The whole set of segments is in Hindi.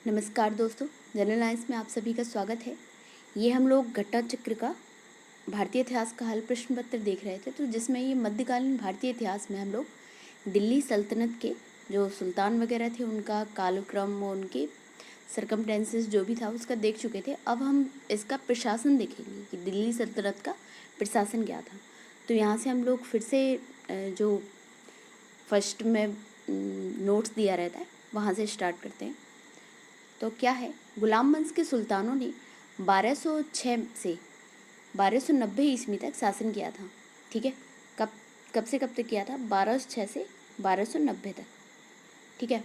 नमस्कार दोस्तों, जनरल साइंस में आप सभी का स्वागत है। ये हम लोग घट्टा चक्र का भारतीय इतिहास का हल प्रश्न पत्र देख रहे थे, तो जिसमें ये मध्यकालीन भारतीय इतिहास में हम लोग दिल्ली सल्तनत के जो सुल्तान वगैरह थे उनका कालक्रम और उनके सरकमटेंसेस जो भी था उसका देख चुके थे। अब हम इसका प्रशासन देखेंगे कि दिल्ली सल्तनत का प्रशासन क्या था। तो यहाँ से हम लोग फिर से जो फर्स्ट में नोट्स दिया रहता है वहाँ से स्टार्ट करते हैं। तो क्या है, गुलाम वंश के सुल्तानों ने 1206 से 1290 ईस्वी तक शासन किया था। ठीक है, कब से कब तक किया था? 1206 से 1290 तक। ठीक है,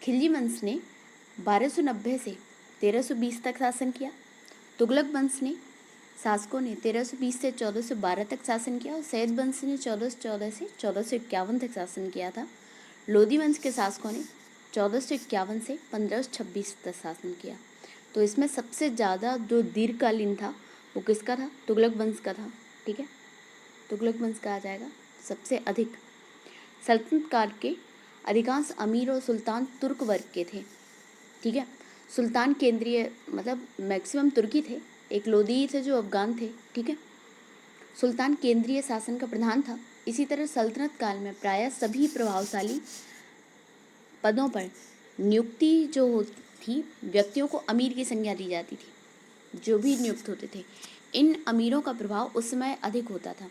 खिलजी वंश ने 1290 से 1320 तक शासन किया। तुगलक वंश ने शासकों ने 1320 से 1412 तक शासन किया और सैयद वंश ने 1414 से 1451 तक शासन किया था। लोधी वंश के शासकों ने 1451 से 1526 तक शासन किया। तो इसमें सबसे ज़्यादा जो दीर्घकालीन था वो किसका था? तुगलक वंश का था। ठीक है, तुगलक वंश का आ जाएगा सबसे अधिक। सल्तनत काल के अधिकांश अमीर और सुल्तान तुर्क वर्ग के थे। ठीक है, सुल्तान केंद्रीय मतलब मैक्सिमम तुर्की थे, एक लोधी थे जो अफगान थे। ठीक है, सुल्तान केंद्रीय शासन का प्रधान था। इसी तरह सल्तनत काल में प्रायः सभी प्रभावशाली पदों पर नियुक्ति जो थी व्यक्तियों को अमीर की संज्ञा दी जाती थी। जो भी नियुक्त होते थे, इन अमीरों का प्रभाव उस समय अधिक होता था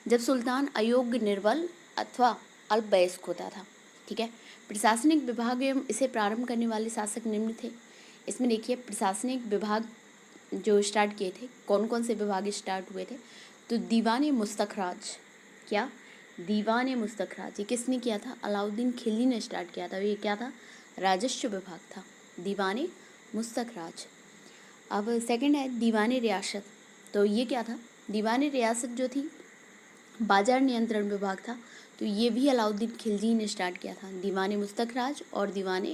जब सुल्तान अयोग्य, निर्बल अथवा अल्पवयस्क होता था। ठीक है, प्रशासनिक विभाग एवं इसे प्रारंभ करने वाले शासक निम्न थे। इसमें देखिए प्रशासनिक विभाग जो स्टार्ट किए थे, कौन कौन से विभाग स्टार्ट हुए थे? तो दीवान मुस्तखराज, क्या दीवान मुस्तखराज, ये किसने किया था? अलाउद्दीन खिलजी ने स्टार्ट किया था। ये क्या था? राजस्व विभाग था, दीवान मुस्तखराज। अब सेकंड है दीवान रियासत। तो ये क्या था? दीवान रियासत जो थी बाजार नियंत्रण विभाग था। तो ये भी अलाउद्दीन खिलजी ने स्टार्ट किया था। दीवान मुस्तखराज और दीवान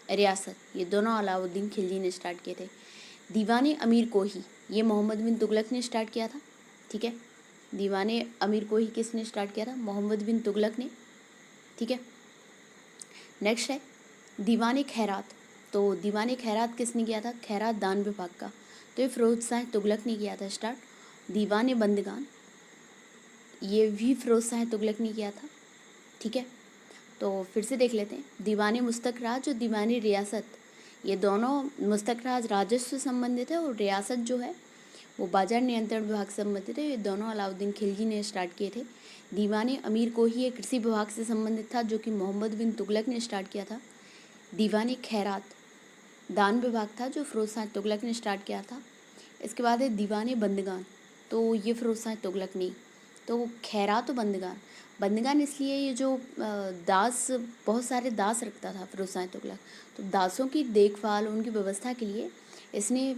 रियासत ये दोनों अलाउद्दीन खिलजी ने स्टार्ट किए थे। दीवान अमीर कोही ये मोहम्मद बिन तुगलक ने स्टार्ट किया था। ठीक है, दीवान अमीर कोही किसने स्टार्ट किया था? मोहम्मद बिन तुगलक ने। ठीक है, नेक्स्ट है दीवान खैरात। तो दीवान खैरात किसने किया था? खैरात दान विभाग का। तो ये फिरोज शाह तुगलक ने किया था स्टार्ट। दीवान बंदगान ये भी फिरोज शाह तुगलक ने किया था। ठीक है, तो फिर से देख लेते हैं। दीवान मुस्तखराज और दीवान रियासत ये दोनों, मुस्तखराज राजस्व से संबंधित है और रियासत जो है वो बाजार नियंत्रण विभाग से संबंधित है। ये दोनों अलाउद्दीन खिलजी ने स्टार्ट किए थे। दीवान अमीर कोही ये कृषि विभाग से संबंधित था जो कि मोहम्मद बिन तुगलक ने स्टार्ट किया था। दीवान खैरात दान विभाग था जो फिरोज शाह तुगलक ने स्टार्ट किया था। इसके बाद है दीवान बंदगान। तो ये फिरोज शाह तुगलक नहीं, तो खैरात और बंदगान। बंदगान इसलिए ये जो दास, बहुत सारे दास रखता था फिरोज शाह तुगलक, तो दासों की देखभाल, उनकी व्यवस्था के लिए इसने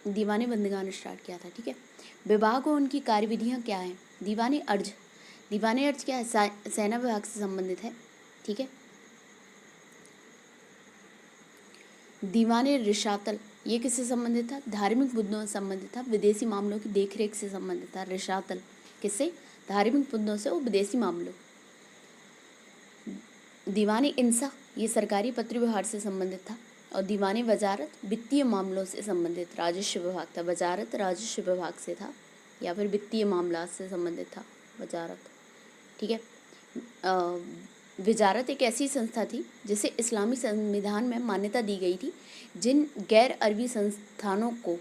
दीवान बंदगान स्टार्ट किया था। ठीक है, विभाग और उनकी कार्यविधियाँ क्या हैं? दीवान अर्ज, दीवान अर्ज क्या है? सेना विभाग से संबंधित है। ठीक है, दीवान रिशातल ये किससे संबंधित था? धार्मिक मुद्दों से संबंधित था, विदेशी मामलों की देखरेख से संबंधित था। रिशातल किससे? धार्मिक मुद्दों से और विदेशी मामलों। दीवान इंसा ये सरकारी पत्र व्यवहार से संबंधित था। और दीवान वजारत वित्तीय मामलों से संबंधित राजस्व विभाग था। वजारत राजस्व विभाग से था या फिर वित्तीय मामला से संबंधित था वजारत। ठीक है, वजारत एक ऐसी संस्था थी जिसे इस्लामी संविधान में मान्यता दी गई थी। जिन गैर अरबी संस्थानों को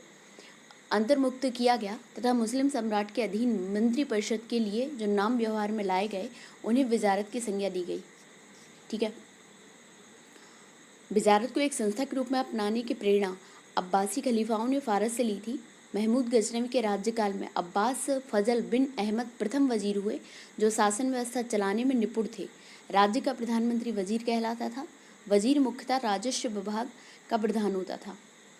अंतर्मुक्त किया गया तथा मुस्लिम सम्राट के अधीन मंत्रिपरिषद के लिए जो नाम व्यवहार में लाए गए उन्हें वजारत की संज्ञा दी गई। ठीक है, वजारत को एक संस्था के रूप में अपनाने की प्रेरणा अब्बासी खलीफाओं ने फारस से ली थी। महमूद गजनवी के राज्यकाल में अब्बास फजल बिन अहमद प्रथम वजीर हुए जो शासन व्यवस्था चलाने में निपुण थे। राज्य का प्रधानमंत्री वजीर कहलाता था। वजीर मुख्यतः राजस्व विभाग का प्रधान होता था।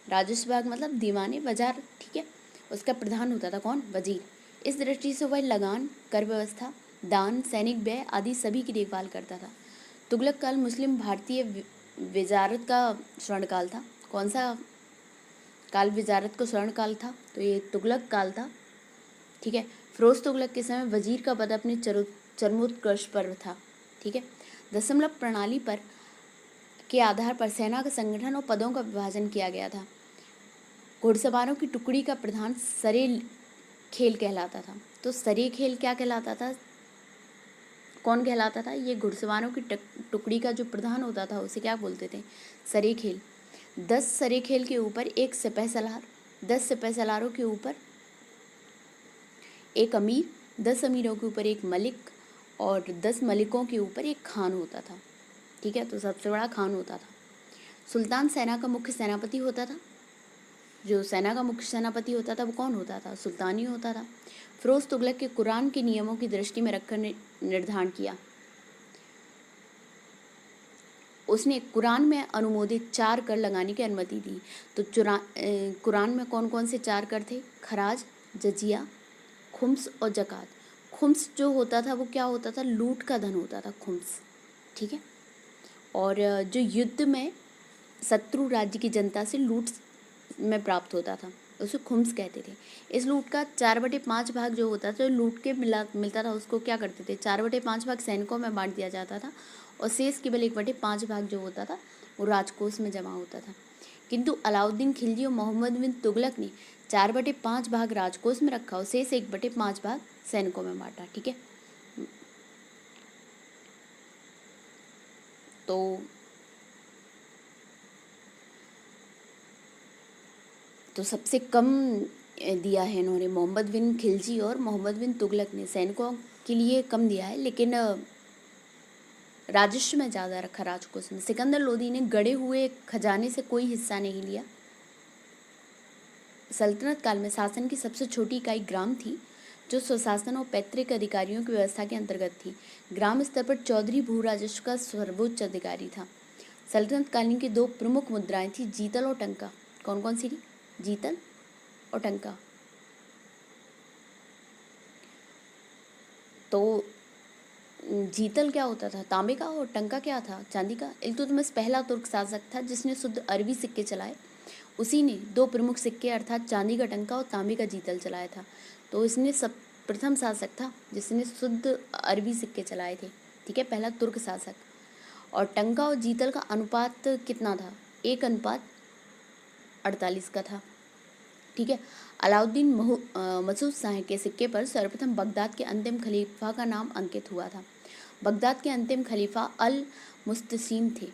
राजस्व विभाग मतलब दीवान वजारत। ठीक है, उसका प्रधान होता था कौन? वजीर। इस दृष्टि से वह लगान, कर व्यवस्था, दान, सैनिक व्यय आदि सभी की देखभाल करता था। तुगलक काल मुस्लिम भारतीय वजारत का स्वर्णकाल था। कौन सा काल वजारत को स्वर्णकाल था? तो ये तुगलक काल था। ठीक है, फिरोज तुगलक के समय वजीर का पद अपने चरमोत्कर्ष पर था। ठीक है, दशमलव प्रणाली पर के आधार पर सेना का संगठन और पदों का विभाजन किया गया था। घुड़सवारों की टुकड़ी का प्रधान सरे खेल कहलाता था। तो सरे खेल क्या कहलाता था, कौन कहलाता था? ये घुड़सवारों की टुकड़ी का जो प्रधान होता था उसे क्या बोलते थे? सरे खेल। 10 सरे खेल के ऊपर एक सिपह सलार, 10 सिपह सलारों के ऊपर एक अमीर, 10 अमीरों के ऊपर एक मलिक और 10 मलिकों के ऊपर एक खान होता था। ठीक है, तो सबसे बड़ा खान होता था। सुल्तान सेना का मुख्य सेनापति होता था। जो सेना का मुख्य सेनापति होता था वो कौन होता था? सुल्तान ही होता था। फिरोज तुगलक के कुरान के नियमों की दृष्टि में रखकर निर्धारण किया। उसने कुरान में अनुमोदित 4 कर लगाने की अनुमति दी। तो कुरान में कौन कौन से 4 कर थे? खराज, जजिया, खुम्स और जकात। खुम्स जो होता था वो क्या होता था? लूट का धन होता था खुम्स। ठीक है, और जो युद्ध में शत्रु राज्य की जनता से लूट में प्राप्त होता था उसे खुम्स कहते थे। इस लूट का 4/5 भाग जो होता था, लूट के मिलता था उसको क्या करते थे? 4/5 भाग सैनिकों में बांट दिया जाता था और शेष केवल 1/5 भाग जो होता था वो राजकोष में जमा होता था। किंतु अलाउद्दीन खिलजी और मोहम्मद बिन तुगलक ने 4/5 भाग राजकोष में रखा और शेष 1/5 भाग सैनिकों में बांटा। ठीक है, तो सबसे कम दिया है इन्होंने, मोहम्मद बिन खिलजी और मोहम्मद बिन तुगलक ने सैनिकों के लिए कम दिया है, लेकिन राजस्व में ज़्यादा रखा राजकोष में। सिकंदर लोदी ने गड़े हुए खजाने से कोई हिस्सा नहीं लिया। सल्तनत काल में शासन की सबसे छोटी इकाई ग्राम थी, जो स्वशासन और पैतृक अधिकारियों की व्यवस्था के अंतर्गत थी। ग्राम स्तर पर चौधरी भू राजस्व का सर्वोच्च अधिकारी था। सल्तनत कालीन की 2 प्रमुख मुद्राएं थी, जीतल और टंका। कौन कौन सी थी? जीतल और टंका। तो जीतल क्या होता था? तांबे का, और टंका क्या था? चांदी का। इल्तुतमिश पहला तुर्क शासक था जिसने शुद्ध अरबी सिक्के चलाए। उसी ने 2 प्रमुख सिक्के अर्थात चांदी का टंका और तांबे का जीतल चलाया था। तो इसने सब प्रथम शासक था जिसने शुद्ध अरबी सिक्के चलाए थे। ठीक है, पहला तुर्क शासक। और टंका और जीतल का अनुपात कितना था? 1:48 का था। ठीक है, अलाउद्दीन मसूद शाह के सिक्के पर सर्वप्रथम बगदाद के अंतिम खलीफा का नाम अंकित हुआ था। बगदाद के अंतिम खलीफा अल मुस्तसीम थे।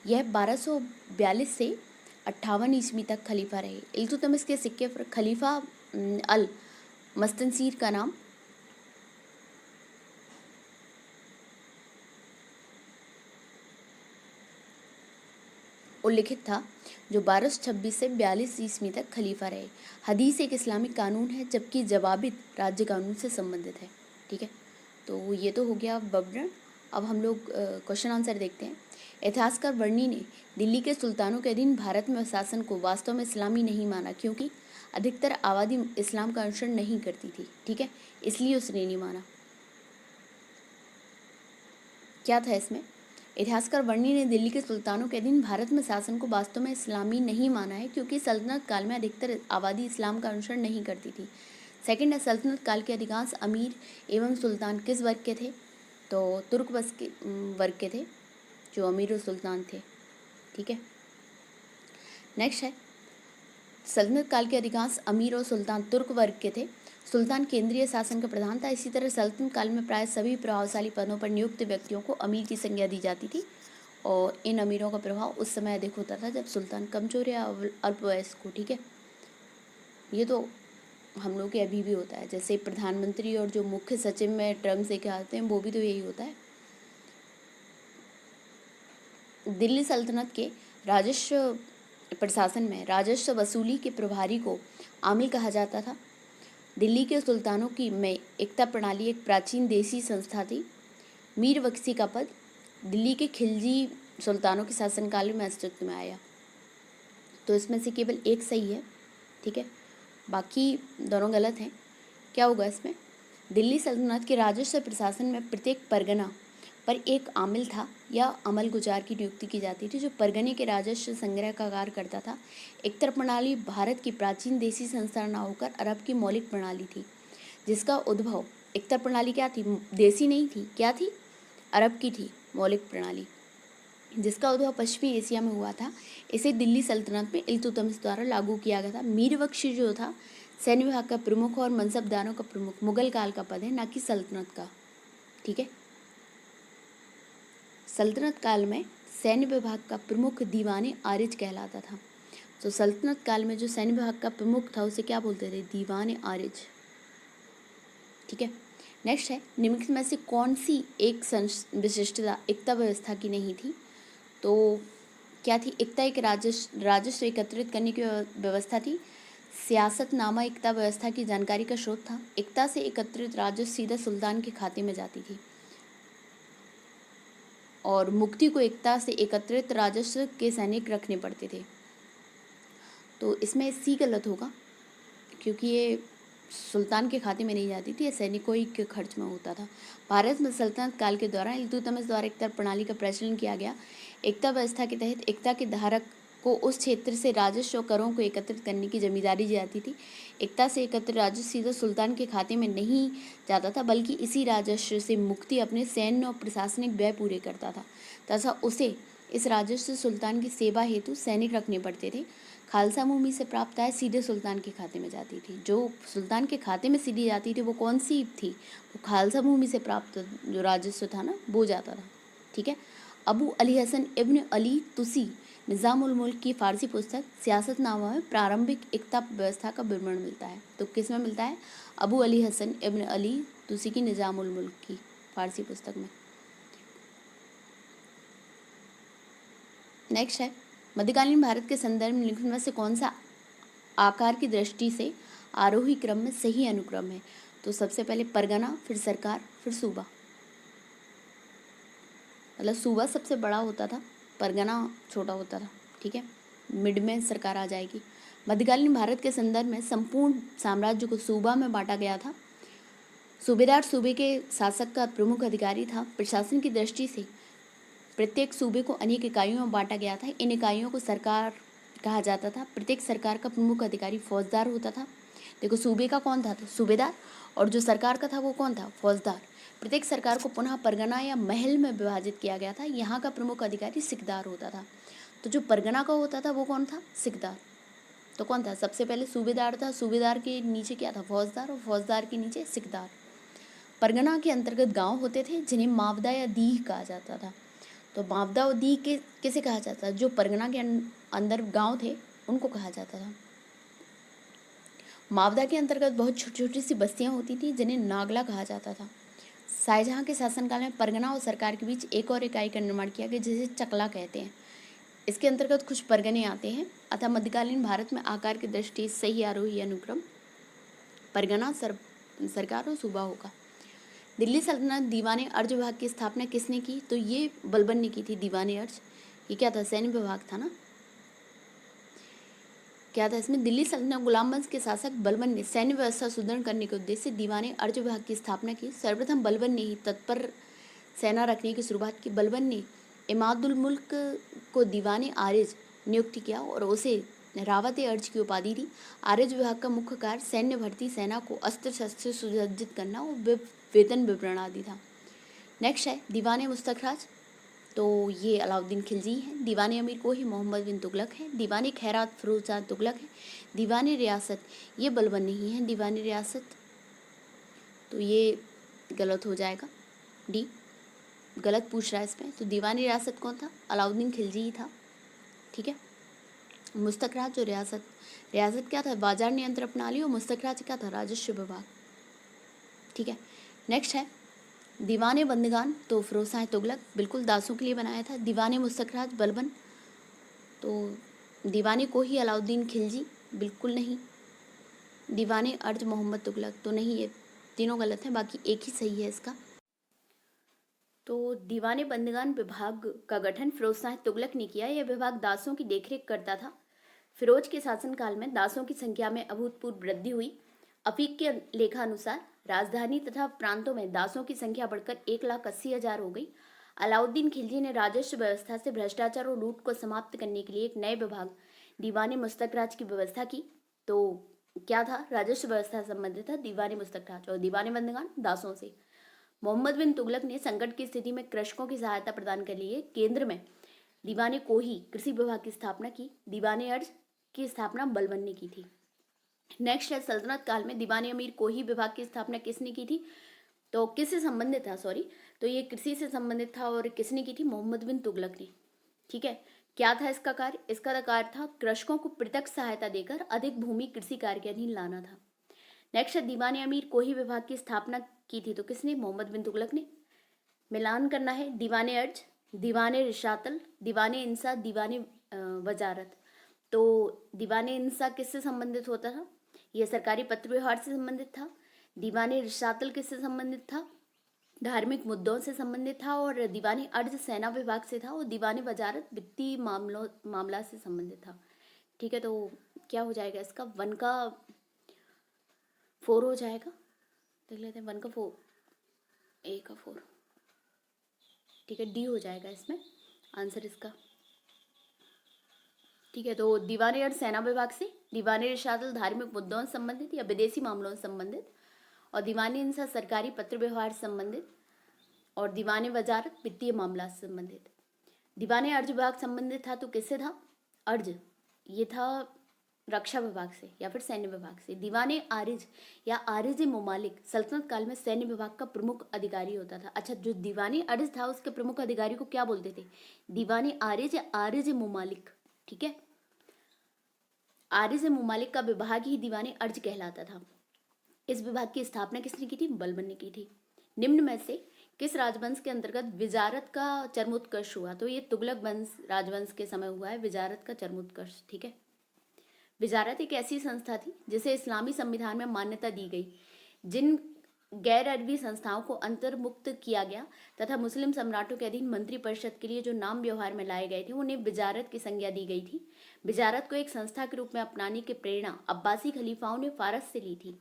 यह 1242 से 58 ईस्वी तक खलीफा रहे। इल्तुतमिश के सिक्के पर खलीफा अल मस्तनसीर का नाम उल्लिखित था, जो 1226 से 42 ईस्वी तक खलीफा रहे। हदीस एक इस्लामिक कानून है, जबकि जवाबित राज्य कानून से संबंधित है। ठीक है, तो ये तो हो गया विवरण। अब हम लोग क्वेश्चन आंसर देखते हैं। इतिहासकार वर्णी ने दिल्ली के सुल्तानों के अधीन भारत में शासन को वास्तव में इस्लामी नहीं माना, क्योंकि अधिकतर आबादी इस्लाम का अनुसरण नहीं करती थी। ठीक है, इसलिए उसने नहीं माना। क्या था इसमें? इतिहासकार वर्णी ने दिल्ली के सुल्तानों के अधीन भारत में शासन को वास्तव में इस्लामी नहीं माना है, क्योंकि सल्तनत काल में अधिकतर आबादी इस्लाम का अनुसरण नहीं करती थी। सेकंड है, सल्तनत काल के अधिकांश अमीर एवं सुल्तान किस वर्ग के थे? तो तुर्क वर्ग के थे, जो अमीर और सुल्तान थे। ठीक है, नेक्स्ट है, सल्तनत काल के अधिकांश अमीर और सुल्तान तुर्क वर्ग के थे। सुल्तान केंद्रीय शासन का प्रधान था। इसी तरह सल्तनत काल में प्राय सभी प्रभावशाली पदों पर नियुक्त व्यक्तियों को अमीर की संज्ञा दी जाती थी, और इन अमीरों का प्रभाव उस समय अधिक होता था जब सुल्तान कमजोर या अल्पवयस्क हो। ठीक है, ये तो हम लोग के अभी भी होता है, जैसे प्रधानमंत्री और जो मुख्य सचिव में टर्म से क्या आते हैं, वो भी तो यही होता है। दिल्ली सल्तनत के राजस्व प्रशासन में राजस्व वसूली के प्रभारी को आमिल कहा जाता था। दिल्ली के सुल्तानों की में एकता प्रणाली एक प्राचीन देसी संस्था थी। मीर बख्शी का पद दिल्ली के खिलजी सुल्तानों के शासनकाल में अस्तित्व में आया। तो इसमें से केवल एक सही है। ठीक है, बाकी दोनों गलत हैं। क्या होगा इसमें? दिल्ली सल्तनत के राजस्व प्रशासन में प्रत्येक परगना पर एक आमिल था या अमल गुजार की नियुक्ति की जाती थी, जो परगने के राजस्व संग्रह का कार्य करता था। एकतर प्रणाली भारत की प्राचीन देसी संस्था न होकर अरब की मौलिक प्रणाली थी, जिसका उद्भव, एकतर प्रणाली क्या थी? देसी नहीं थी, क्या थी? अरब की थी मौलिक प्रणाली। जिसका उद्भव पश्चिमी एशिया में हुआ था। इसे दिल्ली सल्तनत में इल्तुतमिश द्वारा लागू किया गया था। मीर बख्श जो था सैन्य विभाग का प्रमुख और मनसबदारों का प्रमुख मुगल काल का पद है, ना कि सल्तनत का। ठीक है, सल्तनत काल में सैन्य विभाग का प्रमुख दीवाने आरिज कहलाता था। तो सल्तनत काल में जो सैन्य विभाग का प्रमुख था उसे क्या बोलते थे? दीवाने आरिज। ठीक है, नेक्स्ट है, निम्नलिखित में से कौन सी एक विशिष्टता एकता व्यवस्था की नहीं थी? तो क्या थी? एकता एक राजस्व एकत्रित करने की व्यवस्था थी। सियासतनामा एकता व्यवस्था की जानकारी का स्रोत था। एकता से एकत्रित राजस्व सीधा सुल्तान के खाते में जाती थी और मुक्ति को एकता से एकत्रित राजस्व के सैनिक रखने पड़ते थे। तो इसमें सी गलत होगा, क्योंकि ये सुल्तान के खाते में नहीं जाती थी, ये सैनिकों ही के खर्च में होता था। भारत में सल्तनत काल के दौरान इल्तुतमिश द्वारा एकता प्रणाली का प्रचलन किया गया। एकता व्यवस्था के तहत एकता के धारक को उस क्षेत्र से राजस्व और करों को एकत्रित करने की जिम्मेदारी दी जाती थी। एकता से एकत्रित राजस्व सीधा सुल्तान के खाते में नहीं जाता था, बल्कि इसी राजस्व से मुक्ति अपने सैन्य और प्रशासनिक व्यय पूरे करता था तथा उसे इस राजस्व सुल्तान की सेवा हेतु सैनिक रखने पड़ते थे। खालसा भूमि से प्राप्त आय सीधे सुल्तान के खाते में जाती थी। जो सुल्तान के खाते में सीधी जाती थी वो कौन सी थी? वो खालसा भूमि से प्राप्त जो राजस्व था ना, वो जाता था। ठीक है, अबू अली हसन इब्न अली तुसी निज़ामुल मुल्क की फारसी पुस्तक सियासतनामा में प्रारंभिक एकता व्यवस्था का विवरण मिलता है। तो किस में मिलता है? अबू अली हसन इब्न अली तुसी की निज़ामुल मुल्क की फारसी पुस्तक में। नेक्स्ट है, मध्यकालीन भारत के संदर्भ में निम्नलिखित में से कौन सा आकार की दृष्टि से आरोही क्रम में सही अनुक्रम है? तो सबसे पहले परगना, फिर सरकार, फिर सूबा। मतलब सूबा सबसे बड़ा होता था, परगना छोटा होता था। ठीक है, मिड में सरकार आ जाएगी। मध्यकालीन भारत के संदर्भ में संपूर्ण साम्राज्य को सूबा में बांटा गया था। सूबेदार सूबे के शासक का प्रमुख अधिकारी था। प्रशासन की दृष्टि से प्रत्येक सूबे को अनेक इकाइयों में बांटा गया था। इन इकाइयों को सरकार कहा जाता था। प्रत्येक सरकार का प्रमुख अधिकारी फौजदार होता था। देखो, सूबे का कौन था? तो सूबेदार, और जो सरकार का था वो कौन था? फौजदार। प्रत्येक सरकार को पुनः परगना या महल में विभाजित किया गया था। यहाँ का प्रमुख अधिकारी सिकदार होता था। तो जो परगना का होता था वो कौन था? सिकदार। तो कौन था? सबसे पहले सूबेदार था, सूबेदार के नीचे क्या था? फौजदार, और फौजदार के नीचे सिकदार। परगना के अंतर्गत गांव होते थे जिन्हें मावदा या दीह कहा जाता था। तो मावदा और दीह के किसे कहा जाता था? जो परगना के अंदर गांव थे उनको कहा जाता था। मावदा के अंतर्गत बहुत छोटी छोटी सी बस्तियां होती थी जिन्हें नागला कहा जाता था। शाहजहां के शासनकाल में परगना और सरकार के बीच एक और इकाई का निर्माण किया गया जिसे चकला कहते हैं। इसके अंतर्गत कुछ परगने आते हैं। अतः मध्यकालीन भारत में आकार की दृष्टि से सही आरोही अनुक्रम परगना, सरकार और सूबा होगा। दिल्ली सल्तनत दीवाने अर्ज विभाग की स्थापना किसने की? तो ये बलबन ने की थी। दीवाने अर्ज ये क्या था? सैन्य विभाग था ना। क्या था इसमें? दिल्ली सल्तनत गुलाम वंश के शासक बलबन ने सैन्य व्यवस्था सुदृढ़ करने के उद्देश्य से दीवाने अर्ज विभाग की स्थापना की। सर्वप्रथम बलबन ने ही तत्पर सेना रखने की शुरुआत की। बलबन ने इमादुल मुल्क को दीवाने आरिज नियुक्त किया और उसे रावत अर्ज की उपाधि दी। आरिज विभाग का मुख्य कार्य सैन्य भर्ती, सेना को अस्त्र शस्त्र सुसज्जित करना और वेतन विवरण आदि था। नेक्स्ट है दीवाने मुस्तखराज। तो ये अलाउद्दीन खिलजी हैं। दीवाने अमीर कोही मोहम्मद बिन तुगलक है। दीवाने खैरात फिरोजशाह तुगलक है। दीवाने रियासत ये बलबन नहीं है। दीवाने रियासत तो ये गलत हो जाएगा, डी गलत पूछ रहा है इसमें। तो दीवानी रियासत कौन था? अलाउद्दीन खिलजी ही था। ठीक है, मुस्तखराज जो रियासत क्या था? बाजार नियंत्रण प्रणाली, और मुस्तखराज क्या था? राजस्व विभाग। ठीक है, नेक्स्ट है दीवाने बंदगान। तो फिरोजशाह तुगलक बिल्कुल दासों के लिए बनाया था। दीवाने मुस्तखराज बलबन। तो दीवाने को ही अलाउद्दीन खिलजी बिल्कुल नहीं। दीवाने अर्ज मोहम्मद तुगलक तो नहीं, ये तीनों गलत हैं, बाकी एक ही सही है इसका। तो दीवाने बंदगान विभाग का गठन फिरोजशाह तुगलक ने किया। यह विभाग दासों की देखरेख करता था। फिरोज के शासनकाल में दासों की संख्या में अभूतपूर्व वृद्धि हुई। अफीक के लेखानुसार राजधानी तथा प्रांतों में दासों की संख्या बढ़कर 1,80,000 हो गई। अलाउद्दीन खिलजी ने राजस्व व्यवस्था से भ्रष्टाचार और लूट को समाप्त करने के लिए एक नए विभाग दीवाने मुस्तखराज की व्यवस्था की। तो क्या था? राजस्व व्यवस्था से संबंधित था दीवाने मुस्तखराज। और दीवाने बंदगान दासों से। मोहम्मद बिन तुगलक ने संकट की स्थिति में कृषकों की सहायता प्रदान के लिए केंद्र में दीवाने कोही कृषि विभाग की स्थापना की। दीवाने अर्ज की स्थापना बलबन ने की थी। नेक्स्ट है सल्तनत काल में दीवाने अमीर कोही विभाग की स्थापना किसने की थी? तो किससे संबंधित था, सॉरी, तो ये कृषि से संबंधित था और किसने की थी? मोहम्मद बिन तुगलक ने। ठीक है, क्या था इसका कार्य? इसका कार्य था कृषकों को प्रत्यक्ष सहायता देकर अधिक भूमि कृषि कार्य के अधीन लाना था। नेक्स्ट है दीवाने अमीर कोही विभाग की स्थापना की थी, तो किसने? मोहम्मद बिन तुगलक ने। मिलान करना है, दीवाने अर्ज, दीवाने रिशातल, दीवाने इंसा, दीवाने वजारत। तो दीवाने इंसा किससे संबंधित होता था? यह सरकारी पत्र व्यवहार से संबंधित था। दीवाने रिशातल किससे संबंधित था? धार्मिक मुद्दों से संबंधित था। और दीवाने अर्ज सेना विभाग से था। और दीवाने वजारत वित्तीय मामला से संबंधित था। ठीक है, तो क्या हो जाएगा इसका? 1 का 4 हो जाएगा। देख लेते हैं, 1 का 4, A का 4। ठीक है, D हो जाएगा इसमें आंसर इसका। ठीक है, तो दीवाने अर्ज सेना विभाग से, दीवाने रिशातल धार्मिक मुद्दों से संबंधित या विदेशी मामलों से संबंधित, और दीवाने इंसा सरकारी पत्र व्यवहार से संबंधित, और दीवाने वजारत वित्तीय मामला से संबंधित। दीवाने अर्ज विभाग संबंधित था तो किससे था? अर्ज, ये था रक्षा विभाग से या फिर सैन्य विभाग से। दीवाने आरिज या आरिज मुमालिक सल्तनत काल में सैन्य विभाग का प्रमुख अधिकारी होता था। अच्छा, जो दीवाने अर्ज था उसके प्रमुख अधिकारी को क्या बोलते थे? दीवाने आरिज या आरिज मुमालिक। ठीक है, आरिज मुमालिक का विभाग ही दीवाने अर्ज कहलाता था। इस विभाग की स्थापना किसने की थी? बलबन ने की थी। निम्न में से किस राजवंश के अंतर्गत विजारत का चरमोत्कर्ष हुआ? तो ये तुगलक वंश राजवंश के समय हुआ है विजारत का चरमोत्कर्ष। ठीक है, विजारत एक ऐसी संस्था थी जिसे इस्लामी संविधान में मान्यता दी गई। जिन गैर अरबी संस्थाओं को अंतर्मुक्त किया गया तथा मुस्लिम सम्राटों के अधीन मंत्री परिषद के लिए जो नाम व्यवहार में लाए गए थे उन्हें विजारत की संज्ञा दी गई थी। विजारत को एक संस्था के रूप में अपनाने की प्रेरणा अब्बासी खलीफाओं ने फारस से ली थी।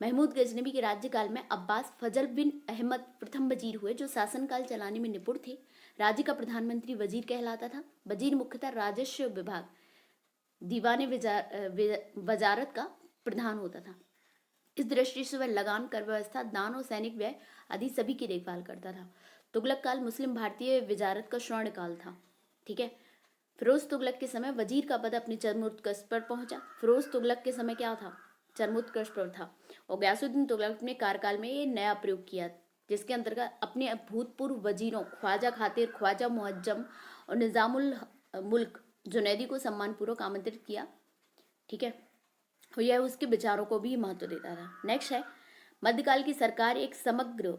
महमूद गजनबी के राज्यकाल में अब्बास फजल बिन अहमद प्रथम वजीर हुए जो शासनकाल चलाने में निपुण थे। राज्य का प्रधानमंत्री वजीर कहलाता था। वजीर मुख्यतः राजस्व विभाग दीवाने वजारत का प्रधान होता था। इस दृष्टि से वह लगान, कर व्यवस्था, दान और सैनिक व्यय आदि सभी की देखभाल करता था। तुगलक काल मुस्लिम भारतीय विजारत का स्वर्ण काल था। ठीक है, फिरोज तुगलक के समय वजीर का पद अपने चरमोत्कर्ष पर पहुंचा। फिरोज तुगलक के समय क्या था? चरमोत्कर्ष पर था। और गयासुद्दीन तुगलक ने कार्यकाल में ये नया प्रयोग किया जिसके अंतर्गत अपने भूतपूर्व वजीरों ख्वाजा खातिर, ख्वाजा मुअज्जम और निजामुल मुल्क जुनैदी को सम्मानपूर्वक आमंत्रित किया। ठीक है, और यह उसके विचारों को भी महत्व देता था। नेक्स्ट है मध्यकाल की सरकार एक समग्र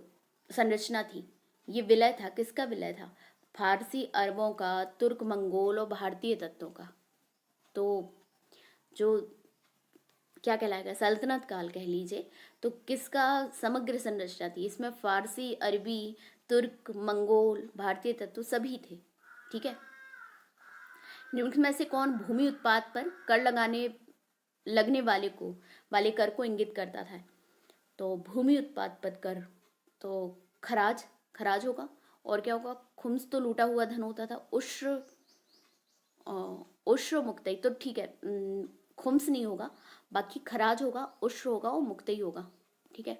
संरचना थी। ये विलय था, किसका विलय था? फारसी, अरबों का, तुर्क, मंगोल और भारतीय तत्वों का। तो जो क्या कहलाएगा? सल्तनत काल कह लीजिए। तो किसका समग्र संरचना थी? इसमें फारसी, अरबी, तुर्क, मंगोल, भारतीय तत्व सभी थे। ठीक है, निम्न में से कौन भूमि उत्पाद पर कर लगने वाले कर को इंगित करता था? तो भूमि उत्पाद पर कर, तो खराज होगा। और क्या होगा? खुम्स तो लूटा हुआ धन होता था। उश्र मुक्तई, तो ठीक है, खुम्स नहीं होगा, बाकी खराज होगा, उश्र होगा और मुक्तई होगा। ठीक है,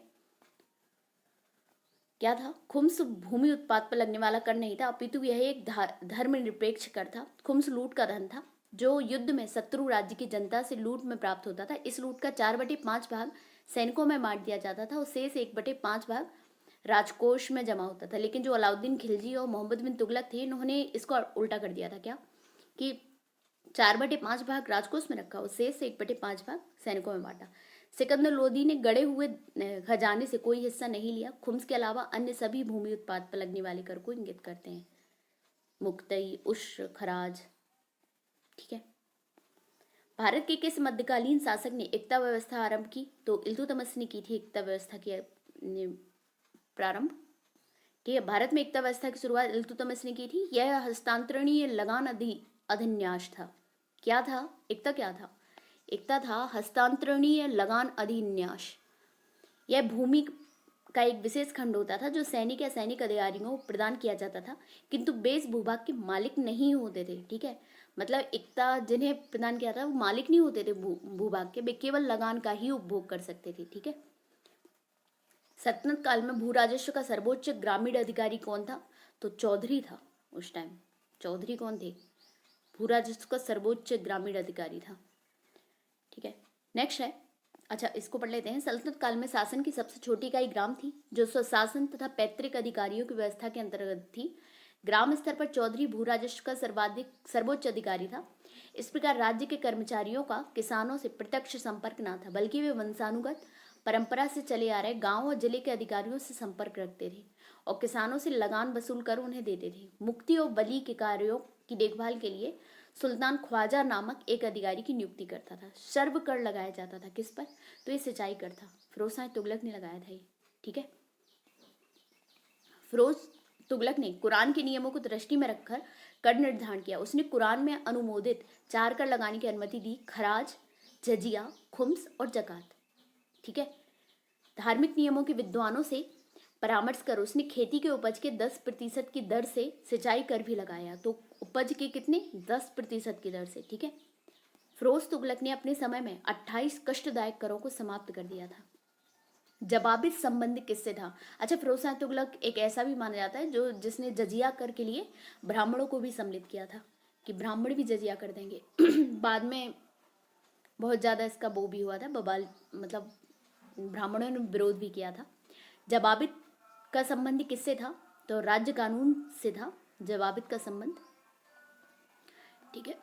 क्या था? खुम्स भूमि उत्पाद पर लगने वाला कर नहीं था, अपितु यह एक धर्मनिरपेक्ष कर था। खुम्स लूट का धन था जो युद्ध में शत्रु राज्य की जनता से लूट में प्राप्त होता था। इस लूट का 4/5 भाग सैनिकों में बांट दिया जाता था और शेष 1/5 भाग राजकोष में जमा होता था। लेकिन जो अलाउद्दीन खिलजी और मोहम्मद बिन तुगलक थे, इन्होंने इसको उल्टा कर दिया था। क्या कि 4/5 भाग राजकोष में रखा और शेष से 1/5 भाग सैनिकों में बांटा। सिकंदर लोदी ने गड़े हुए खजाने से कोई हिस्सा नहीं लिया। खुम्स के अलावा अन्य सभी भूमि उत्पाद पर लगने वाले कर को इंगित करते हैं, मुक्तई, उश्र, खराज। ठीक है, भारत के किस मध्यकालीन शासक ने एकता व्यवस्था आरंभ की? तो इल्तुतमिश ने की थी एकता व्यवस्था की प्रारंभ। ठीक है, भारत में एकता व्यवस्था की शुरुआत इल्तुतमिश ने की थी। यह हस्तांतरणीय लगान अधिन्यास था। क्या था? एकता क्या था? एकता था हस्तांतरणीय लगान अधिन्यास। यह भूमि का एक विशेष खंड होता था जो सैनिक या सैनिक अधिकारियों को प्रदान किया जाता था, किंतु वे इस भूभाग के मालिक नहीं होते थे। ठीक है, मतलब एकता जिन्हें प्रदान किया था वो मालिक नहीं होते थे भूभाग के, वे केवल लगान का ही उपभोग कर सकते थे। ठीक है, सल्तनत काल में भू राजस्व का सर्वोच्च ग्रामीण अधिकारी कौन था? तो चौधरी था उस टाइम। चौधरी कौन थे? भूराजस्व का सर्वोच्च ग्रामीण अधिकारी था। ठीक है, नेक्स्ट है, अच्छा इसको पढ़ लेते हैं। सल्तनत काल में शासन की सबसे छोटी इकाई ग्राम थी, जो स्वशासन तथा पैतृक अधिकारियों की व्यवस्था के अंतर्गत थी। ग्राम स्तर पर चौधरी भू राजस्व का सर्वोच्च अधिकारी था। इस प्रकार राज्य के कर्मचारियों का किसानों से प्रत्यक्ष संपर्क न था, बल्कि वे वंशानुगत परंपरा से चले आ रहे गांव और जिले के अधिकारियों से संपर्क रखते थे और किसानों से लगान वसूल कर उन्हें देते थे। मुक्ति और बलि के कार्यों की देखभाल के लिए सुल्तान ख्वाजा नामक एक अधिकारी की नियुक्ति करता था। सर्व कर लगाया जाता था किस पर? तो ये सिंचाई कर था। फिरोज शाह तुगलक ने लगाया था ये। ठीक है, फिरोज तुगलक ने कुरान के नियमों को दृष्टि में रखकर कर निर्धारण किया। उसने कुरान में अनुमोदित 4 कर लगाने की अनुमति दी: खराज, जजिया, खुम्स और जकात। ठीक है, धार्मिक नियमों के विद्वानों से परामर्श कर उसने खेती के उपज के 10% की दर से सिंचाई कर भी लगाया। तो उपज के कितने? 10% की दर से। ठीक है, फिरोज तुगलक ने अपने समय में 28 कष्टदायक करों को समाप्त कर दिया था। जवाबित संबंध किससे था? अच्छा, फिरोज शाह तुगलक एक ऐसा भी माना जाता है जो जिसने जजिया कर के लिए ब्राह्मणों को भी सम्मिलित किया था कि ब्राह्मण भी जजिया कर देंगे। बाद में बहुत ज़्यादा इसका वो भी हुआ था, बवाल, मतलब ब्राह्मणों ने विरोध भी किया था। जवाबित का संबंध किससे था? तो राज्य कानून से था जवाबित का संबंध। ठीक है,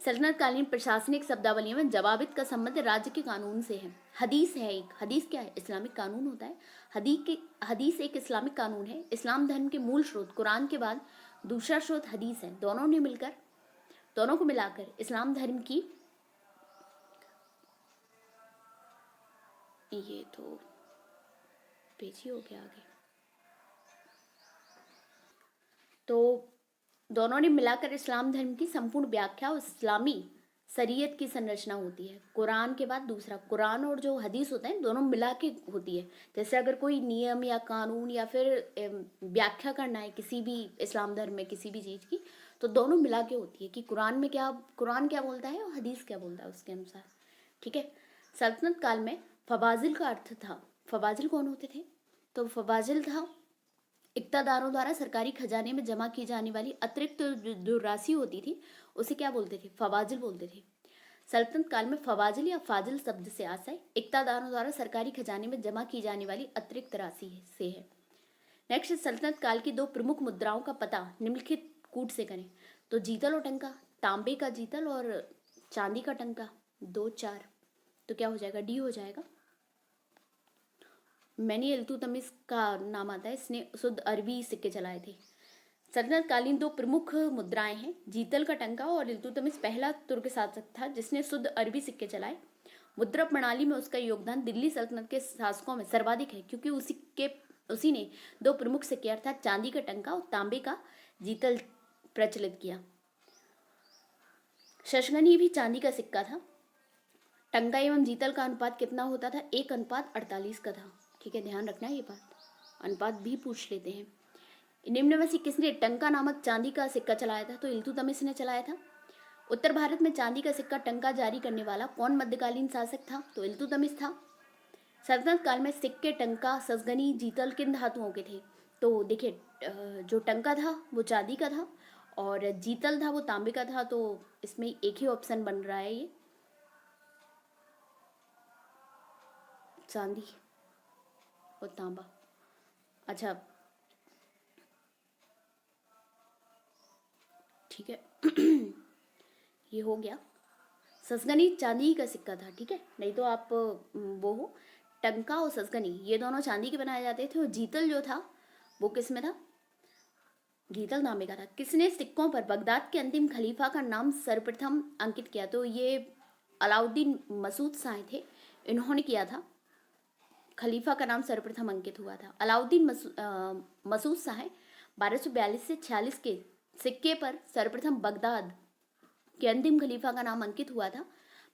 सल्तनत कालीन प्रशासनिक शब्दावली में जवाबित का संबंध राज्य के कानून से है। हदीस है एक, हदीस क्या है? इस्लामिक कानून होता है। हदीस एक इस्लामिक कानून है। इस्लाम धर्म के मूल स्रोत कुरान के बाद दूसरा स्रोत हदीस है। दोनों को मिलाकर इस्लाम धर्म की, ये तो पेज ही हो गया आगे, तो दोनों ने मिलाकर इस्लाम धर्म की संपूर्ण व्याख्या और इस्लामी शरीयत की संरचना होती है। कुरान के बाद दूसरा, कुरान और जो हदीस होता है दोनों मिला के होती है। जैसे अगर कोई नियम या कानून या फिर व्याख्या करना है किसी भी इस्लाम धर्म में किसी भी चीज़ की, तो दोनों मिला के होती है कि कुरान क्या बोलता है और हदीस क्या बोलता है उसके अनुसार। ठीक है, सल्तनत काल में फवाजिल का अर्थ था। फवाजिल कौन होते थे? तो फवाजिल था इक्तादारों द्वारा सरकारी खजाने में जमा की जाने वाली अतिरिक्त जो राशि होती थी उसे क्या बोलते थे? फवाजिल बोलते थे। सल्तनत काल में फवाजिल या फाजिल शब्द से आशय इक्तादारों द्वारा सरकारी खजाने में जमा की जाने वाली अतिरिक्त राशि से है। नेक्स्ट, सल्तनत काल की 2 प्रमुख मुद्राओं का पता निम्नलिखित कूट से करें। तो जीतल और टंका, तांबे का जीतल और चांदी का टंका, 2 4, तो क्या हो जाएगा? डी हो जाएगा। मैनी इल्तुतमिश का नाम आता है, इसने शुद्ध अरबी सिक्के चलाए थे। सल्तनत कालीन 2 प्रमुख मुद्राएं हैं, जीतल का टंका और इल्तुतमिश पहला तुर्क शासक था जिसने शुद्ध अरबी सिक्के चलाए। मुद्रा प्रणाली में उसका योगदान दिल्ली सल्तनत के शासकों में सर्वाधिक है, क्योंकि उसी ने 2 प्रमुख सिक्के अर्थात चांदी का टंका और तांबे का जीतल प्रचलित किया। शशगनी भी चांदी का सिक्का था। टंका एवं जीतल का अनुपात कितना होता था? 1:48 का था। ठीक है, ध्यान रखना है ये बात, अनुपात भी पूछ लेते हैं। निम्न में से किसने टंका नामक चांदी का सिक्का चलाया था? तो इल्तुतमिश ने चलाया था। उत्तर भारत में चांदी का सिक्का टंका जारी करने वाला कौन मध्यकालीन शासक था? तो इल्तुतमिश था। सल्तनत काल में सिक्के, टंका, ससगनी, जीतल किन धातुओं के थे? तो देखिए, जो टंका था वो चांदी का था और जीतल था वो तांबे का था। तो इसमें एक ही ऑप्शन बन रहा है, ये चांदी और तांबा। अच्छा, ठीक है, ये हो गया। ससगनी चांदी का सिक्का था। ठीक है, नहीं तो आप वो हो, टंका और ससगनी ये दोनों चांदी के बनाए जाते थे और जीतल जो था वो किस में था? जीतल नामे का था। किसने सिक्कों पर बगदाद के अंतिम खलीफा का नाम सर्वप्रथम अंकित किया? तो ये अलाउद्दीन मसूद शाह थे, इन्होंने किया था। खलीफा का नाम सर्वप्रथम अंकित हुआ था। अलाउद्दीन मसूद शाह 1242 से 46 के सिक्के पर सर्वप्रथम बगदाद के अंतिम खलीफा का नाम अंकित हुआ था।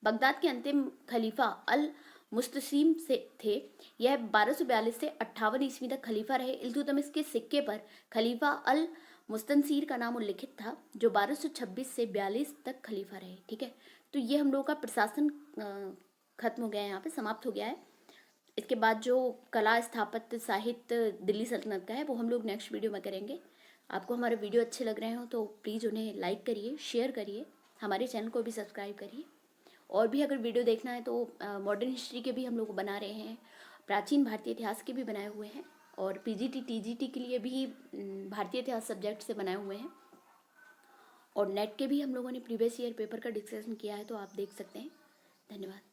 बगदाद के अंतिम खलीफा अल मुस्तसीम से थे। यह 1242 से 58 ईस्वी तक खलीफा रहे। इल्तुतमिश के सिक्के पर खलीफा अल मुस्तनसीर का नाम उल्लिखित था, जो 1226 से 42 तक खलीफा रहे। ठीक है, तो ये हम लोग का प्रशासन खत्म हो गया है, यहाँ पे समाप्त हो गया है। इसके बाद जो कला, स्थापत्य, साहित्य दिल्ली सल्तनत का है वो हम लोग नेक्स्ट वीडियो में करेंगे। आपको हमारे वीडियो अच्छे लग रहे हो तो प्लीज़ उन्हें लाइक करिए, शेयर करिए, हमारे चैनल को भी सब्सक्राइब करिए। और भी अगर वीडियो देखना है तो मॉडर्न हिस्ट्री के भी हम लोग बना रहे हैं, प्राचीन भारतीय इतिहास के भी बनाए हुए हैं, और पीजीटी टीजीटी के लिए भी भारतीय इतिहास सब्जेक्ट से बनाए हुए हैं, और नेट के भी हम लोगों ने प्रीवियस ईयर पेपर का डिस्कशन किया है, तो आप देख सकते हैं। धन्यवाद।